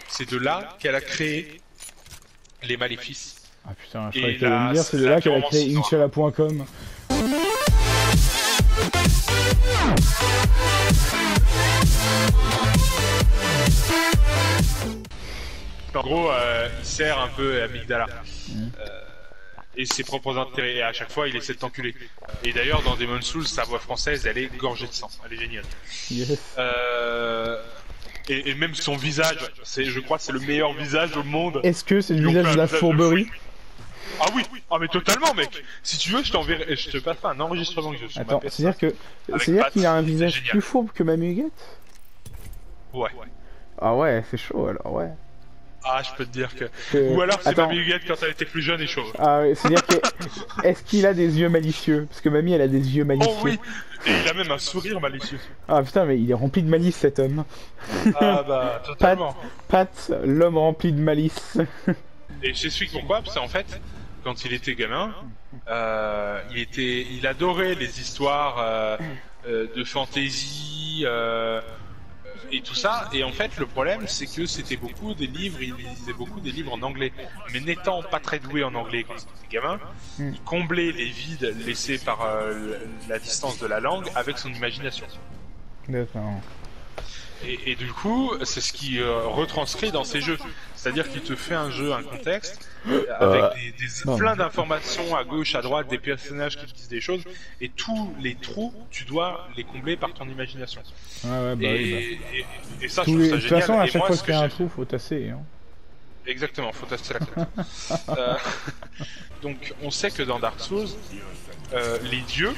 c'est de là qu'elle a créé les maléfices. Ah putain, je Et croyais que t'allais me dire, c'est de la là qu'elle a purement créé histoire. Inch'Allah.com. En gros, il sert un peu Amygdala. Et ses propres intérêts. Et à chaque fois, il essaie de t'enculer. Et d'ailleurs, dans Demon's Souls, sa voix française, elle est gorgée de sang. Elle est géniale. Yes. Et même son visage, je crois que c'est le meilleur visage au monde. Est-ce que c'est le Ils ont visage fait de un la visage fourberie? fou. Ah oui, ah mais totalement mec. Si tu veux, je t'enverrai, je te passerai un enregistrement que j'ai sur ma Attends, PS5. c'est-à-dire que... Avec C'est-à-dire Pat, qu'il a un c'est visage génial. plus fourbe que Mamie Huguette? Ouais. Ah ouais, c'est chaud alors, ouais. Ah, je peux te dire que. Que- Ou alors c'est Attends. Mamie Huguette quand elle était plus jeune et chauve. Ah ouais, c'est-à-dire que... Est-ce qu'il a des yeux malicieux? Parce que Mamie, elle a des yeux malicieux. Oh oui. Et il a même un sourire malicieux. Ah putain, mais il est rempli de malice cet homme. Ah bah totalement. Pat, l'homme rempli de malice. Et je t'explique pourquoi, parce qu'en fait, quand il était gamin, il adorait les histoires de fantasy et tout ça. Et en fait, le problème, c'est que c'était beaucoup des livres, il lisait beaucoup des livres en anglais. Mais n'étant pas très doué en anglais quand il était gamin, il comblait les vides laissés par la distance de la langue avec son imagination. D'accord. Et du coup, c'est ce qui retranscrit dans ces jeux. C'est-à-dire qu'il te fait un jeu, un contexte, avec plein d'informations à gauche, à droite, des personnages qui te disent des choses, et tous les trous, tu dois les combler par ton imagination. Ouais, ouais, bah oui, Et ça, bah. je trouve ça De toute génial. façon, à Et chaque moi, fois ce qu'il y que a un j'aime- trou, faut tasser. Hein. Exactement, faut tester la clé. Donc, on sait que dans Dark Souls, les dieux,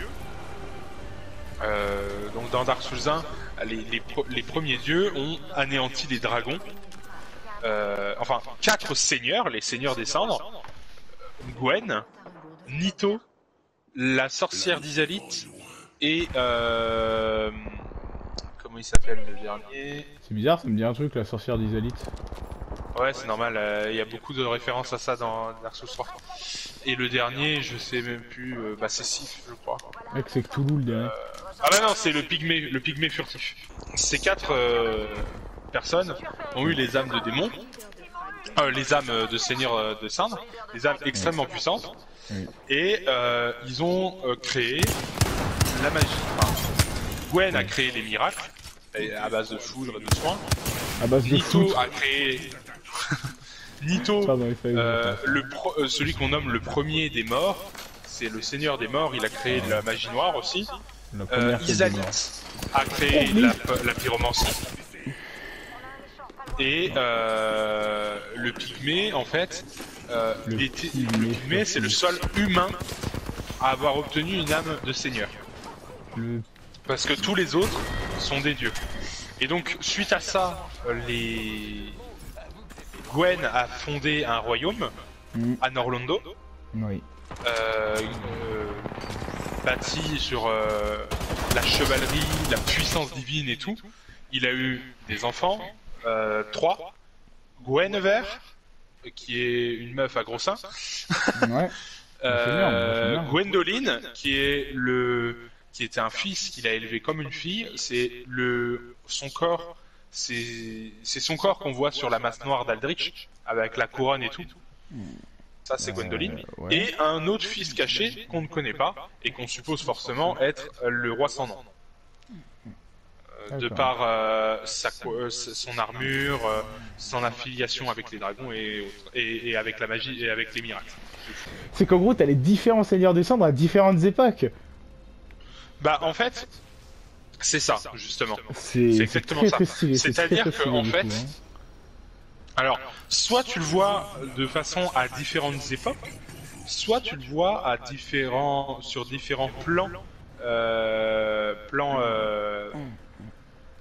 donc dans Dark Souls 1, les premiers dieux ont anéanti les dragons. Enfin, 4 seigneurs, les seigneurs des cendres, Gwen, Nito, la sorcière d'Izalith et comment il s'appelle le dernier? C'est bizarre, ça me dit un truc, la sorcière d'Isalith. Ouais, c'est normal, il y a beaucoup de références à ça dans Dark Souls 3. Et le dernier, je sais même plus, bah c'est Sif, je crois. Mec, c'est Cthulhu le dernier. Ah bah non, c'est le pygmée furtif. Ces 4 personnes ont eu les âmes de démons, les âmes de seigneurs de cendres, des âmes extrêmement puissantes, Oui. et ils ont créé la magie. Enfin, Gwen a créé les miracles, à base de foudre et de soins. À base de Nito foot. a créé... Nito, Pardon, il fallait que je celui qu'on nomme le premier des morts, c'est le seigneur des morts, il a créé de la magie noire aussi. la première celle de mort. Izalith a créé la pyromancie. Et le pygmée, en fait, le pygmée, c'est le seul humain à avoir obtenu une âme de seigneur. Parce que tous les autres sont des dieux. Et donc, suite à ça, Gwen a fondé un royaume à Norlondo. Oui. Bâti sur la chevalerie, la puissance divine et tout. Il a eu des enfants, 3. Guinevere, qui est une meuf à gros seins. Ouais. C'est bien. Gwendoline, qui était un fils qu'il a élevé comme une fille. Son corps, c'est son corps qu'on voit sur la masse noire d'Aldrich, avec la couronne et tout. Ça, c'est Gwendoline. Ouais. Et un autre fils caché qu'on ne connaît pas et qu'on suppose forcément être le roi sans nom. De par son armure, son affiliation avec les dragons et avec la magie et avec les miracles. C'est qu'en gros, t'as les différents seigneurs des cendres à différentes époques. Bah, en fait, c'est ça, justement. C'est exactement très, ça. très stylé. C'est-à-dire très, très qu'en stylé, fait, du coup, hein. alors, soit tu le vois de façon à différentes époques, soit tu le vois sur différents plans,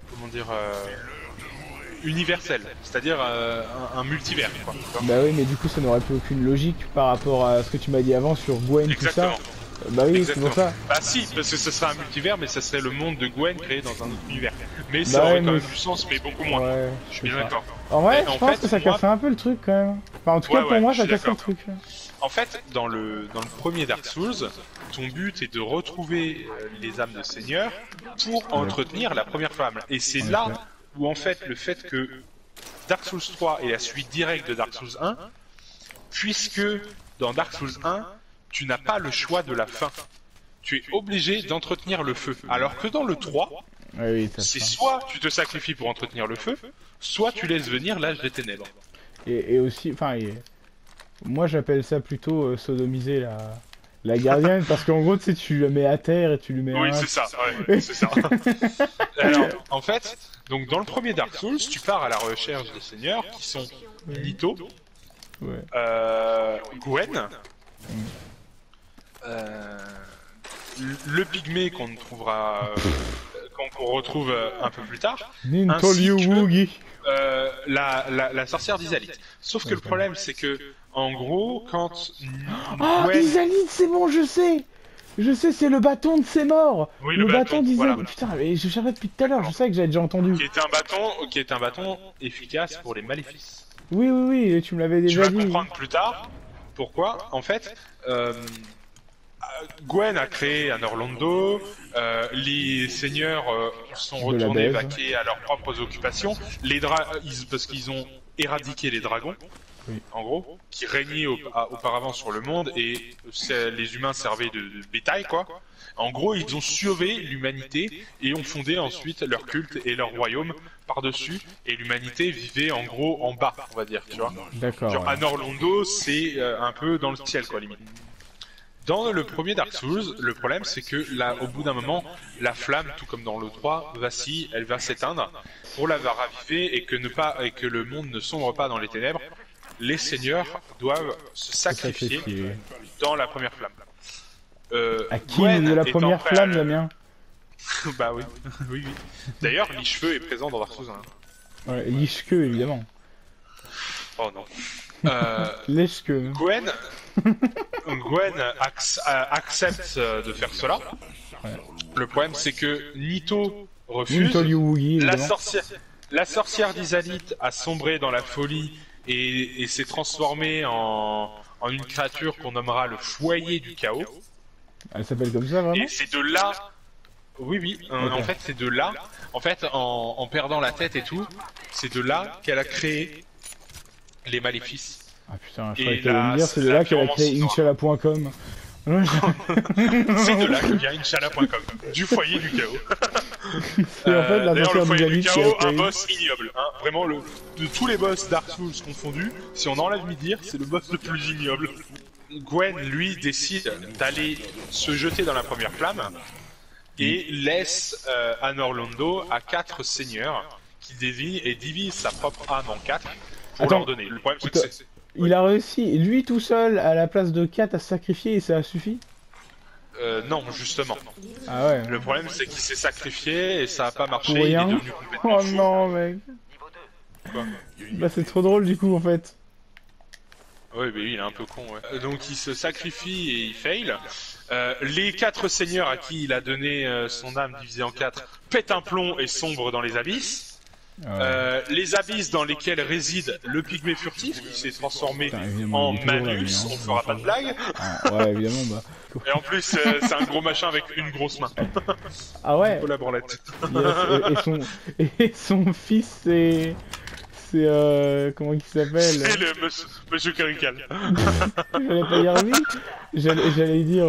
comment dire, universels, c'est-à-dire un multivers, quoi. Bah oui, mais du coup, ça n'aurait plus aucune logique par rapport à ce que tu m'as dit avant sur Gwen, Exactement. tout ça. Bah oui, c'est pour ça. Bah si, parce que ce serait un multivers, mais ça serait le monde de Gwen créé dans un autre univers. Mais Bah ça aurait ouais, quand mais- même du sens, mais beaucoup moins. Ouais, Je suis bien d'accord. En vrai, Mais je pense que ça moi- casse un peu le truc quand même. Enfin, en tout cas, Ouais, pour ouais, moi, je ça suis casse le d'accord. truc. En fait, dans le premier Dark Souls, ton but est de retrouver les âmes de seigneur pour entretenir la première femme. Et c'est là où, en fait, le fait que Dark Souls 3 est la suite directe de Dark Souls 1, puisque dans Dark Souls 1, tu n'as pas le choix de la fin. Tu es obligé d'entretenir le feu. Alors que dans le 3, Oui, c'est soit tu te sacrifies pour entretenir le feu, soit tu laisses venir l'âge des ténèbres. Et aussi, enfin, moi j'appelle ça plutôt sodomiser la gardienne, parce qu'en gros, tu sais, tu la mets à terre et tu lui mets Oui, c'est ça, ouais, c'est ça. Alors, en fait, donc dans le premier Dark Souls, tu pars à la recherche des seigneurs qui sont Nito, Ouais. Gwen, le pygmée qu'on trouvera, qu'on retrouve un peu plus tard, Nintolyu ainsi que, Woogie. la sorcière d'Izalith. Sauf que le problème, c'est que, en gros, quand Ah, Gwen... Izalith, c'est bon, je sais. Je sais, c'est le bâton de ses morts. Oui, le bâton d'Izalith. voilà. Putain, mais je cherchais depuis tout à l'heure, je sais que j'avais déjà entendu. qui est un bâton efficace pour les maléfices. Oui, tu me l'avais Tu déjà vas dit. comprendre plus tard pourquoi. En fait, Gwen a créé un Orlando, les seigneurs sont De la retournés baise. vaquer à leurs propres occupations, parce qu'ils ont éradiqué les dragons, Oui. en gros, qui régnaient auparavant sur le monde, et les humains servaient de bétail, quoi. En gros, ils ont sauvé l'humanité et ont fondé ensuite leur culte et leur royaume par-dessus, et l'humanité vivait en gros en bas, on va dire, tu vois. D'accord. Genre, Ouais. Anor Londo, c'est un peu dans le ciel, quoi, limite. Dans le premier Dark Souls, le problème c'est que là, au bout d'un moment, la flamme, tout comme dans le 3, vacille, elle va s'éteindre. Pour la raviver et que le monde ne sombre pas dans les ténèbres, les seigneurs doivent se sacrifier dans la première flamme. À qui Gwen de la étant première prêt à- flamme, Damien? Bah oui, oui, oui. D'ailleurs, Licheveux est présent dans Dark Souls 1. Ouais, Lichke, évidemment. Oh non. Lèche-que. Gwen accepte de faire cela. Ouais. Le problème, c'est que Nito refuse. Nintolyu Woogie, La évidemment. sorcière d'Izalith a sombré dans la folie et s'est transformée en une créature qu'on nommera le foyer du chaos. Elle s'appelle comme ça, vraiment? Et c'est de là... Oui, en Ok. fait, c'est de là... En fait, en perdant la tête et tout, c'est de là qu'elle a créé les maléfices. Ah putain, je Et croyais que t'allais me la- dire, c'est de la là qu'elle a créé pyromance Inch'Allah.com. C'est de là que vient Inch'Allah.com, du foyer du chaos. C'est en fait la D'ailleurs, le sorcière foyer du d'Izalith qui a chaos, un créé. boss ignoble. Hein. Vraiment, de tous les boss Dark Souls confondus, si on enlève Midir, c'est le boss le plus ignoble. Gwen, lui, décide d'aller se jeter dans la première flamme et laisse Anor Londo à 4 seigneurs qui divise sa propre âme en 4 pour Attends, leur donner. Le problème, c'est que c'est... Il a réussi, lui tout seul, à la place de 4 à se sacrifier et ça a suffi? non, justement. Ah ouais. Le problème, c'est qu'il s'est sacrifié et ça a pas marché. Pour Il est rien? devenu complètement Oh fou. non, mec. Quoi. Bah c'est trop drôle du coup en fait. Oui, mais lui, il est un peu con, ouais. Donc il se sacrifie et il fail. Les 4 seigneurs à qui il a donné son âme divisée en 4 pètent un plomb et sombrent dans les abysses. Les abysses dans lesquels réside le pygmée furtif qui s'est transformé Putain, évidemment, en il est toujours là, Manus, lui, hein. on fera pas de blague. Ah, ouais, évidemment, bah. Et en plus, c'est un gros machin avec une grosse main. Ah ouais. Pour la branlette. Yes, et son fils c'est... C'est comment il s'appelle? C'est le monsieur Carical. J'allais pas dire lui. J'allais dire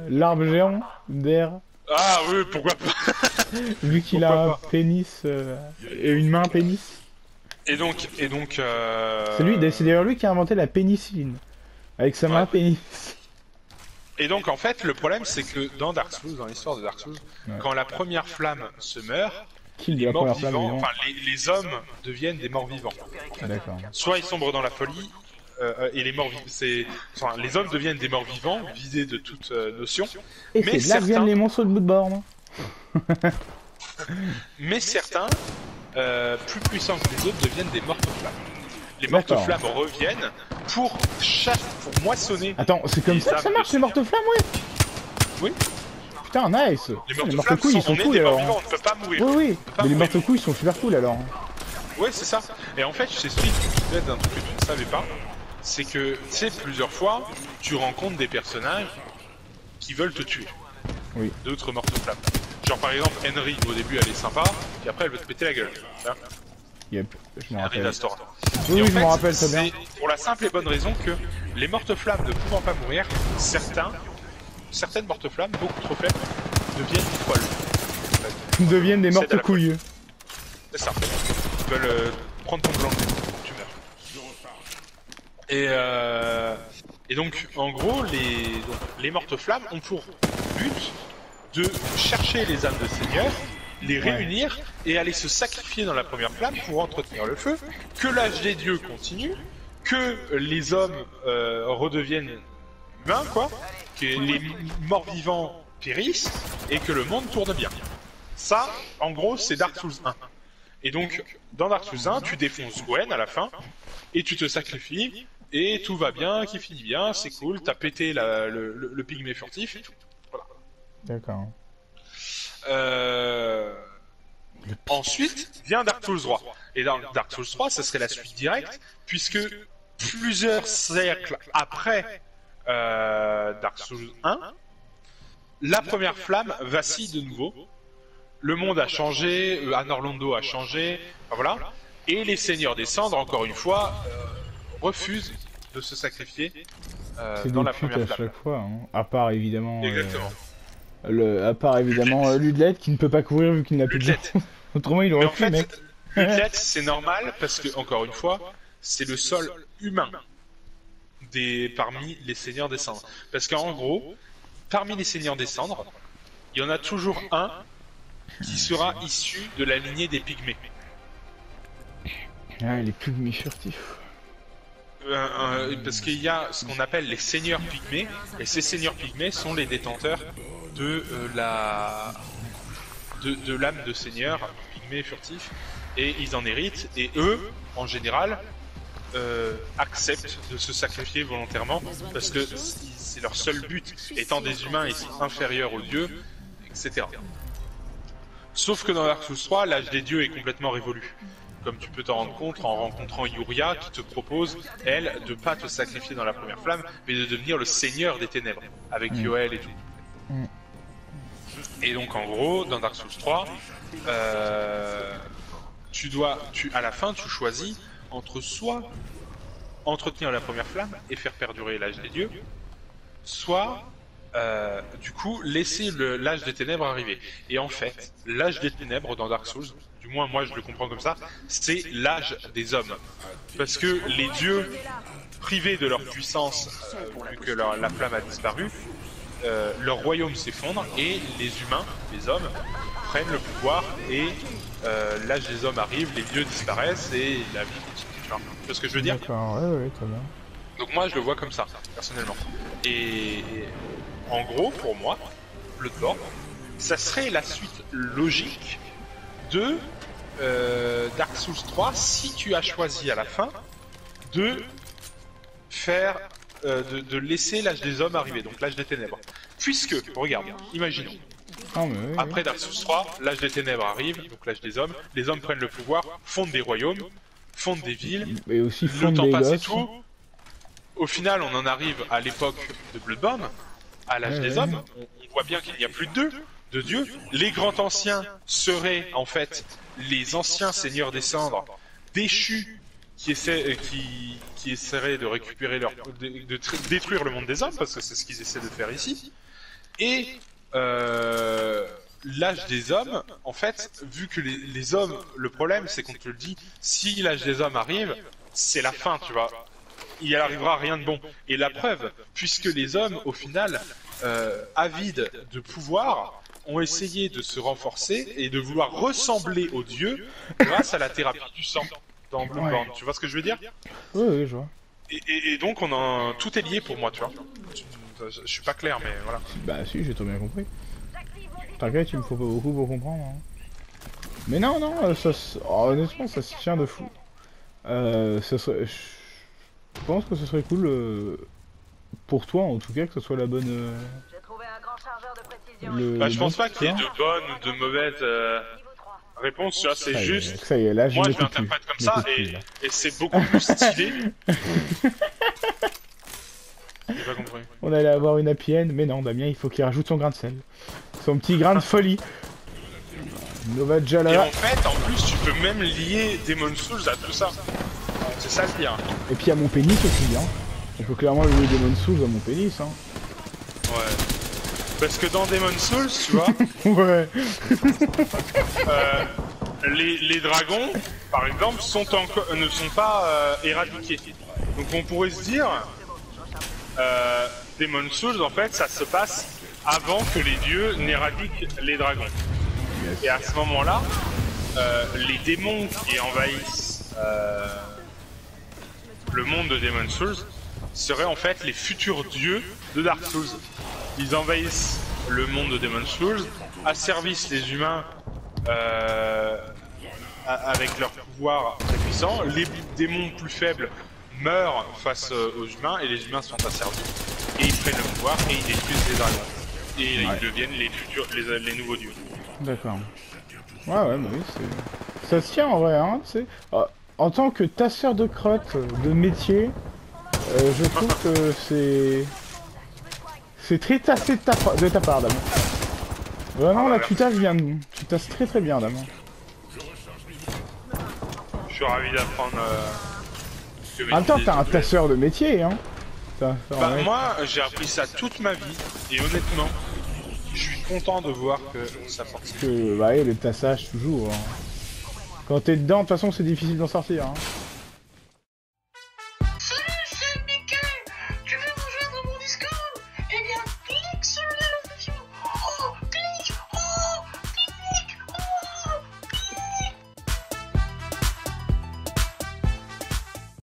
l'arbre géant d'air. Ah oui, pourquoi pas. Vu qu'il a Pourquoi un pénis et une main pénis. Et donc... C'est d'ailleurs lui qui a inventé la pénicilline. Avec sa main Ouais. pénis. Et donc en fait, le problème c'est que dans Dark Souls, dans l'histoire de Dark Souls, Ouais. quand la première flamme se meurt, Kill de les la morts première flamme, vivants, évidemment. enfin les hommes deviennent des morts vivants. D'accord. Soit ils sombrent dans la folie, et les morts enfin, les hommes deviennent des morts vivants, vidés de toute notion. Et Mais c'est là que viennent certains- les monstres de Bloodborne. Mais certains, plus puissants que les autres, deviennent des mortes-flammes. Les D'accord. mortes-flammes reviennent pour moissonner. Attends, c'est comme Les ça que ça âmes marche de les mortes-flammes, ouais. Oui. Putain, nice. Les Les mortes-flammes mortes-couilles, ils sont on est cool des morts alors. vivants, on ne peut pas mourir. Oui, oui. pas Mais les mourir. mortes-couilles, ils sont super cool alors. Ouais, c'est ça. Et en fait, je t'explique peut-être un truc que tu ne savais pas, c'est que, tu sais, plusieurs fois, tu rencontres des personnages qui veulent te tuer. Oui. D'autres mortes-flammes. Genre par exemple, Henry, au début, elle est sympa, puis après, elle veut te péter la gueule. Tu vois. Yep, je m'en un rappelle. Rhinastoran. Oui, Et en je m'en fait, rappelle très bien. c'est pour la simple et bonne raison que les morte-flammes ne pouvant pas mourir, certaines morte-flammes, beaucoup trop faibles, deviennent folles. Ils deviennent des C'est de mortes la couilles. C'est ça. Ils veulent prendre ton blanc, tu meurs. Et donc, en gros, les morte-flammes ont pour but de chercher les âmes de seigneurs, les réunir et aller se sacrifier dans la première flamme pour entretenir le feu, que l'âge des dieux continue, que les hommes redeviennent humains, quoi, que les morts vivants périssent et que le monde tourne bien. Ça, en gros, c'est Dark Souls 1. Et donc, dans Dark Souls 1, tu défonces Gwen à la fin, et tu te sacrifies, et tout va bien, qui finit bien, c'est cool, t'as pété le pygmée furtif, et tout. Voilà. D'accord. Ensuite, vient Dark Souls 3. Et dans Dark Souls 3, ça serait la suite directe, puisque plusieurs siècles après Dark Souls 1, la première flamme vacille de nouveau. Le monde a changé, Anor Londo a changé, enfin, voilà. Et les seigneurs des cendres, encore une fois, refusent de se sacrifier C'est dans des la putes première à flamme. chaque fois, hein. À part évidemment... Exactement. Ludlet qui ne peut pas courir vu qu'il n'a plus de Ludlet. jambes. Autrement il Mais aurait en pu, fait, mec. Ludlet, c'est normal parce que, encore une fois, c'est le seul humain parmi les seigneurs des cendres. Parce qu'en gros, parmi les seigneurs des cendres, il y en a toujours un qui sera issu de la lignée des pygmées. Ah, les pygmées furtifs. Parce qu'il y a ce qu'on appelle les seigneurs pygmées, et ces seigneurs pygmées sont les détenteurs de de l'âme de seigneur pygmée furtif, et ils en héritent, et eux, en général, acceptent de se sacrifier volontairement, parce que c'est leur seul but, étant des humains, ils sont inférieurs aux dieux, etc. Sauf que dans Dark Souls 3, l'âge des dieux est complètement révolu. Comme tu peux t'en rendre compte en rencontrant Yuria qui te propose, elle, de pas te sacrifier dans la première flamme, mais de devenir le seigneur des ténèbres, avec Yoel et tout. Et donc en gros, dans Dark Souls 3, à la fin, tu choisis entre soit entretenir la première flamme et faire perdurer l'âge des dieux, soit du coup laisser l'âge des ténèbres arriver. Et en fait, l'âge des ténèbres dans Dark Souls, du moins moi je le comprends comme ça, c'est l'âge des hommes. Parce que les dieux, privés de leur puissance, vu que la flamme a disparu, leur royaume s'effondre et les humains, les hommes, prennent le pouvoir et l'âge des hommes arrive, les dieux disparaissent et la vie continue. Tu vois ce que je veux dire? D'accord, ouais, très bien. Donc moi je le vois comme ça, personnellement. Et en gros, pour moi, Bloodborne, ça serait la suite logique de Dark Souls 3 si tu as choisi à la fin de faire de laisser l'âge des hommes arriver, donc l'âge des ténèbres. Puisque, regarde, imaginons, Non, mais oui, après Dark Souls 3, l'âge des ténèbres arrive, donc l'âge des hommes, les hommes prennent le pouvoir, fondent des royaumes, fondent des villes, et aussi le fondre temps des passe et gosses. tout. Au final, on en arrive à l'époque de Bloodborne, à l'âge des hommes. On voit bien qu'il n'y a plus de dieux. Les grands anciens seraient en fait les anciens seigneurs des cendres déchus qui essaieraient de récupérer de détruire le monde des hommes, parce que c'est ce qu'ils essaient de faire ici. Et l'âge des hommes, en fait, vu que les hommes, le problème c'est qu'on te le dit, si l'âge des hommes arrive, c'est la fin, tu vois. Il arrivera rien de bon. Et la preuve, puisque les hommes, au final, avides de pouvoir, ont essayé de se renforcer et de vouloir ressembler aux dieux grâce à la thérapie du sang dans Bloodborne. Tu vois ce que je veux dire? Oui, oui, je vois. Et donc, tout est lié pour moi, tu vois. Je suis pas clair, mais voilà. Bah si, j'ai tout bien compris. T'inquiète, il me faut pas beaucoup pour comprendre. Hein. Mais non, non, honnêtement, ça se tient de fou. Ça serait... Je pense que ce serait cool, pour toi en tout cas, que ce soit la bonne... J'ai trouvé un grand chargeur de précision. Bah, je pense pas qu'il y ait de bonnes ou de mauvaises réponses, tu vois, c'est juste... Ça y est, là, Moi, je l'interprète comme ça, et c'est beaucoup plus stylé. J'ai pas compris. On allait avoir une happy end, mais non, Damien, il faut qu'il rajoute son grain de sel. Son petit grain de folie. Nova Et Jalala. en fait, en plus, tu peux même lier Demon's Souls à tout ça. C'est ça le pire. Et puis à mon pénis aussi, hein. On peut clairement jouer Demon's Souls à mon pénis, hein. Ouais. Parce que dans Demon's Souls, tu vois, Ouais. les dragons, par exemple, ne sont pas éradiqués. Donc on pourrait se dire, Demon's Souls, en fait, ça se passe avant que les dieux n'éradiquent les dragons. Et à ce moment-là, les démons qui envahissent le monde de Demon's Souls seraient en fait les futurs dieux de Dark Souls. Ils envahissent le monde de Demon's Souls, asservissent les humains avec leur pouvoir très puissant. Les démons plus faibles meurent face aux humains et les humains sont asservis. Et ils prennent le pouvoir et ils détruisent les dragons. Et ils deviennent les nouveaux dieux. D'accord. Ouais, bah oui, c'est... Ça se tient en vrai, hein, tu sais. En tant que tasseur de crottes de métier, je trouve que c'est... C'est très tassé de ta part, Dame. Vraiment, là, tu tasses bien. Tu tasses très très bien, Dame. Je suis ravi d'apprendre En même temps, t'es un tasseur de métier, hein. Moi, j'ai appris ça toute ma vie, et honnêtement, je suis content de voir que ça fonctionne. Que, bah, le tassage, toujours. Hein. Quand t'es dedans, de toute façon, c'est difficile d'en sortir. Hein.